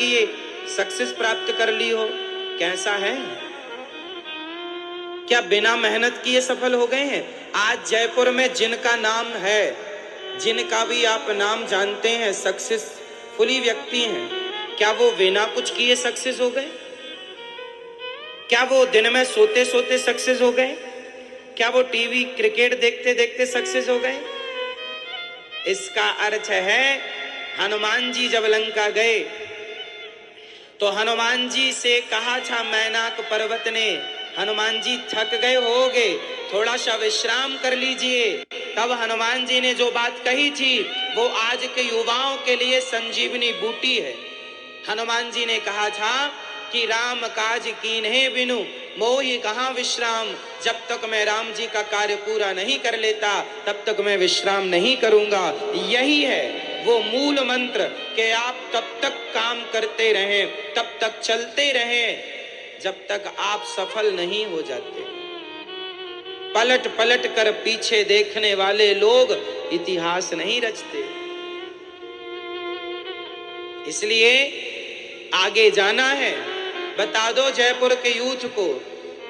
किए सक्सेस प्राप्त कर ली हो? कैसा है? क्या बिना मेहनत किए सफल हो गए हैं? आज जयपुर में जिनका नाम है, जिनका भी आप नाम जानते हैं, सक्सेसफुली व्यक्ति हैं, क्या वो बिना कुछ किए सक्सेस हो गए? क्या वो दिन में सोते सोते सक्सेस हो गए? क्या वो टीवी क्रिकेट देखते देखते सक्सेस हो गए? इसका अर्थ है हनुमान जी जब लंका गए तो हनुमान जी से कहा था मैनाक पर्वत ने, हनुमान जी थक गए होगे, थोड़ा सा विश्राम कर लीजिए। तब हनुमान जी ने जो बात कही थी वो आज के युवाओं के लिए संजीवनी बूटी है। हनुमान जी ने कहा था कि राम काज कीन्हे बिनु मोहि कहाँ विश्राम। जब तक मैं राम जी का कार्य पूरा नहीं कर लेता तब तक मैं विश्राम नहीं करूंगा। यही है वो मूल मंत्र कि आप तब तक काम करते रहें, तब तक चलते रहें जब तक आप सफल नहीं हो जाते। पलट पलट कर पीछे देखने वाले लोग इतिहास नहीं रचते। इसलिए आगे जाना है। बता दो जयपुर के यूथ को,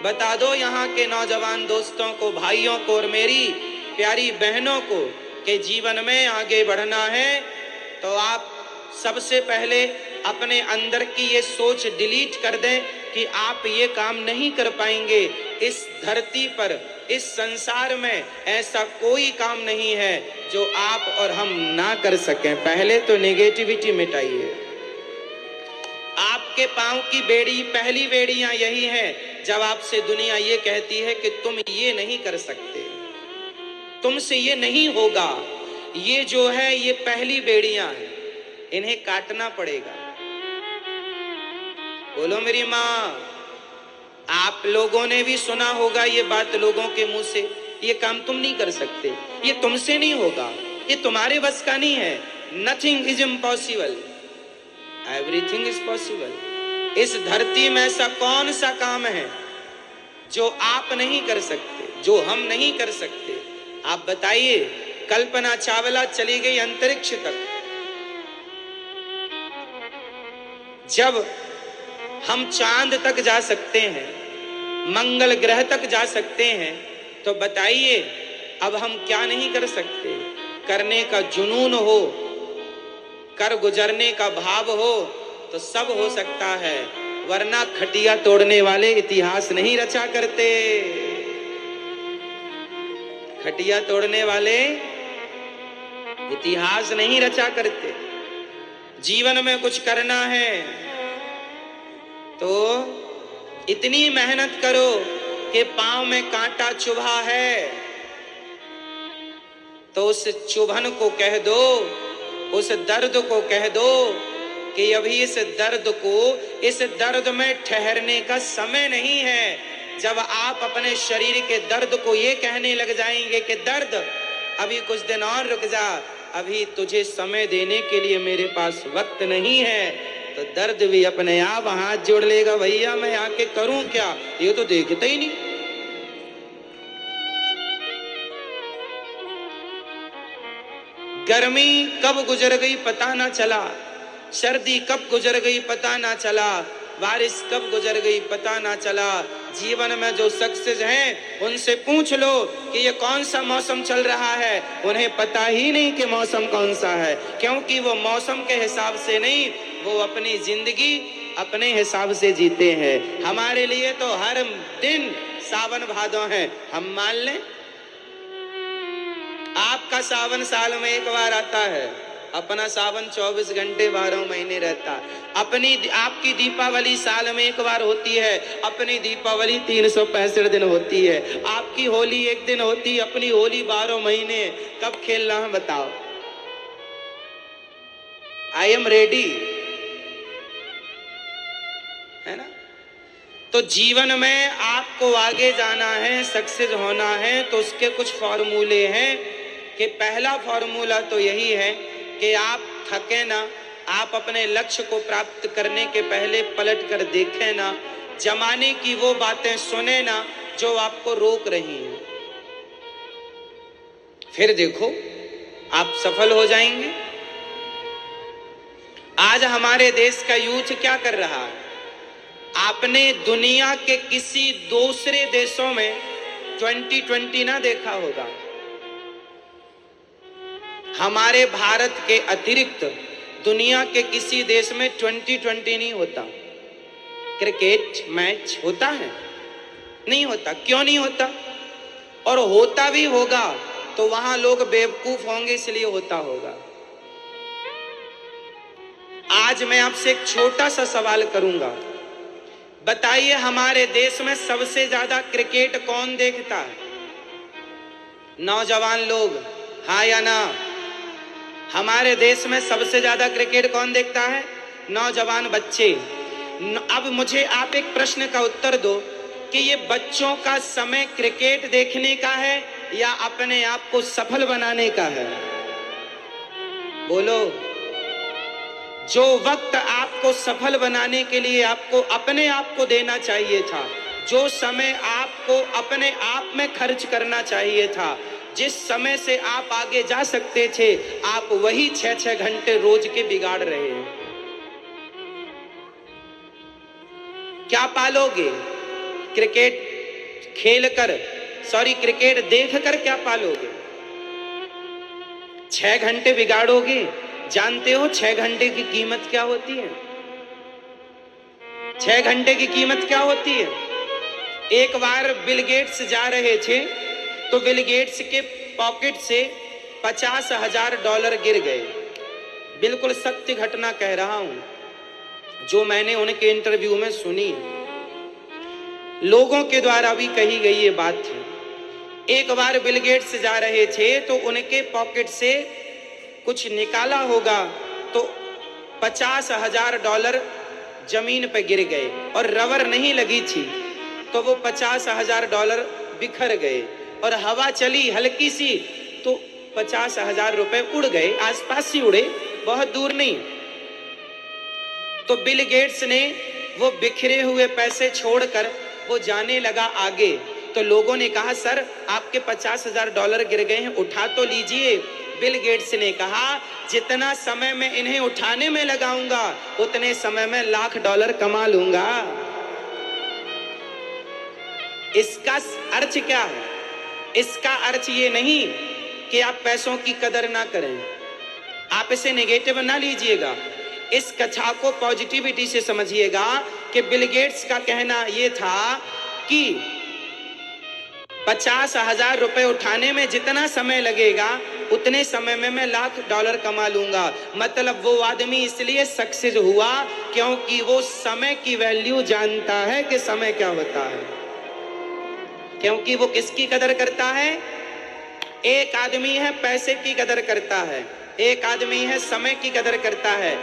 बता दो यहाँ के नौजवान दोस्तों को, भाइयों को और मेरी प्यारी बहनों को कि जीवन में आगे बढ़ना है तो आप सबसे पहले अपने अंदर की ये सोच डिलीट कर दें कि आप ये काम नहीं कर पाएंगे। इस धरती पर, इस संसार में ऐसा कोई काम नहीं है जो आप और हम ना कर सकें। पहले तो नेगेटिविटी मिटाइए। आपके पांव की बेड़ी, पहली बेड़ियां यही हैं जब आपसे दुनिया ये कहती है कि तुम ये नहीं कर सकते, तुमसे ये नहीं होगा। ये जो है ये पहली बेड़ियां हैं, इन्हें काटना पड़ेगा। बोलो मेरी माँ। आप लोगों ने भी सुना होगा ये बात लोगों के मुंह से, ये काम तुम नहीं कर सकते, ये तुमसे नहीं होगा, ये तुम्हारे बस का नहीं है। Nothing is impossible, everything is possible. इस धरती में ऐसा कौन सा काम है जो आप नहीं कर सकते, जो हम नहीं कर सकते? आप बताइए। कल्पना चावला चली गई अंतरिक्ष तक। जब हम चांद तक जा सकते हैं, मंगल ग्रह तक जा सकते हैं, तो बताइए अब हम क्या नहीं कर सकते? करने का जुनून हो, कर गुजरने का भाव हो तो सब हो सकता है, वरना खटिया तोड़ने वाले इतिहास नहीं रचा करते। खटिया तोड़ने वाले इतिहास नहीं रचा करते। जीवन में कुछ करना है तो इतनी मेहनत करो कि पांव में कांटा चुभा है तो उस चुभन को कह दो, उस दर्द को कह दो कि अभी इस दर्द में ठहरने का समय नहीं है। जब आप अपने शरीर के दर्द को ये कहने लग जाएंगे कि दर्द अभी कुछ दिन और रुक जा, अभी तुझे समय देने के लिए मेरे पास वक्त नहीं है, तो दर्द भी अपने आप हाथ जोड़ लेगा, भैया मैं आके करूं क्या, ये तो देखता ही नहीं। गर्मी कब गुजर गई पता ना चला, सर्दी कब गुजर गई पता ना चला, बारिश कब गुजर गई पता ना चला। जीवन में जो सक्सेस हैं उनसे पूछ लो कि ये कौन सा मौसम चल रहा है, उन्हें पता ही नहीं कि मौसम कौन सा है, क्योंकि वो मौसम के हिसाब से नहीं, वो अपनी जिंदगी अपने हिसाब से जीते हैं। हमारे लिए तो हर दिन सावन भादों है, हम मान लें। आपका सावन साल में एक बार आता है, अपना सावन 24 घंटे 12 महीने रहता। आपकी दीपावली साल में एक बार होती है, अपनी दीपावली 365 दिन होती है। आपकी होली एक दिन होती, अपनी होली 12 महीने। कब खेलना है बताओ? आई एम रेडी, है ना? तो जीवन में आपको आगे जाना है, सक्सेस होना है, तो उसके कुछ फॉर्मूले हैं कि पहला फॉर्मूला तो यही है कि आप थके ना, आप अपने लक्ष्य को प्राप्त करने के पहले पलट कर देखें ना, जमाने की वो बातें सुने ना जो आपको रोक रही हैं, फिर देखो आप सफल हो जाएंगे। आज हमारे देश का यूथ क्या कर रहा है? आपने दुनिया के किसी दूसरे देशों में 2020 ना देखा होगा। हमारे भारत के अतिरिक्त दुनिया के किसी देश में 2020 नहीं होता। क्रिकेट मैच होता है? नहीं होता। क्यों नहीं होता? और होता भी होगा तो वहां लोग बेवकूफ होंगे, इसलिए होता होगा। आज मैं आपसे एक छोटा सा सवाल करूंगा, बताइए हमारे देश में सबसे ज्यादा क्रिकेट कौन देखता है? नौजवान लोग, हाँ या ना? हमारे देश में सबसे ज्यादा क्रिकेट कौन देखता है? नौजवान बच्चे। अब मुझे आप एक प्रश्न का उत्तर दो कि ये बच्चों का समय क्रिकेट देखने का है या अपने आप को सफल बनाने का है? बोलो। जो वक्त आपको सफल बनाने के लिए आपको अपने आप को देना चाहिए था, जो समय आपको अपने आप में खर्च करना चाहिए था, जिस समय से आप आगे जा सकते थे, आप वही 6-6 घंटे रोज के बिगाड़ रहे हैं। क्या पालोगे? क्रिकेट खेलकर, क्रिकेट देखकर क्या पालोगे? 6 घंटे बिगाड़ोगे। जानते हो 6 घंटे की कीमत क्या होती है? 6 घंटे की कीमत क्या होती है? एक बार बिल गेट्स जा रहे थे तो बिल गेट्स के पॉकेट से $50,000 गिर गए। बिल्कुल सत्य घटना कह रहा हूं, जो मैंने उनके इंटरव्यू में सुनी, लोगों के द्वारा भी कही गई ये बात थी। एक बार बिल गेट्स जा रहे थे तो उनके पॉकेट से कुछ निकाला होगा तो $50,000 जमीन पर गिर गए और रबर नहीं लगी थी, तो वो $50,000 बिखर गए और हवा चली हल्की सी तो $50,000 उड़ गए। आसपास ही उड़े, बहुत दूर नहीं। तो बिल गेट्स ने वो बिखरे हुए पैसे छोड़कर वो जाने लगा आगे। तो लोगों ने कहा, सर आपके $50,000 गिर गए हैं, उठा तो लीजिए। बिल गेट्स ने कहा, जितना समय मैं इन्हें उठाने में लगाऊंगा उतने समय में $1,00,000 कमा लूंगा। इसका अर्थ क्या है? इसका अर्थ ये नहीं कि आप पैसों की कदर ना करें। आप इसे नेगेटिव ना लीजिएगा, इस कथा को पॉजिटिविटी से समझिएगा कि बिल गेट्स का कहना यह था कि $50,000 उठाने में जितना समय लगेगा उतने समय में मैं $1,00,000 कमा लूंगा। मतलब वो आदमी इसलिए सक्सेस हुआ क्योंकि वो समय की वैल्यू जानता है कि समय क्या होता है। क्योंकि वो किसकी कदर करता है? एक आदमी है पैसे की कदर करता है, एक आदमी है समय की कदर करता है।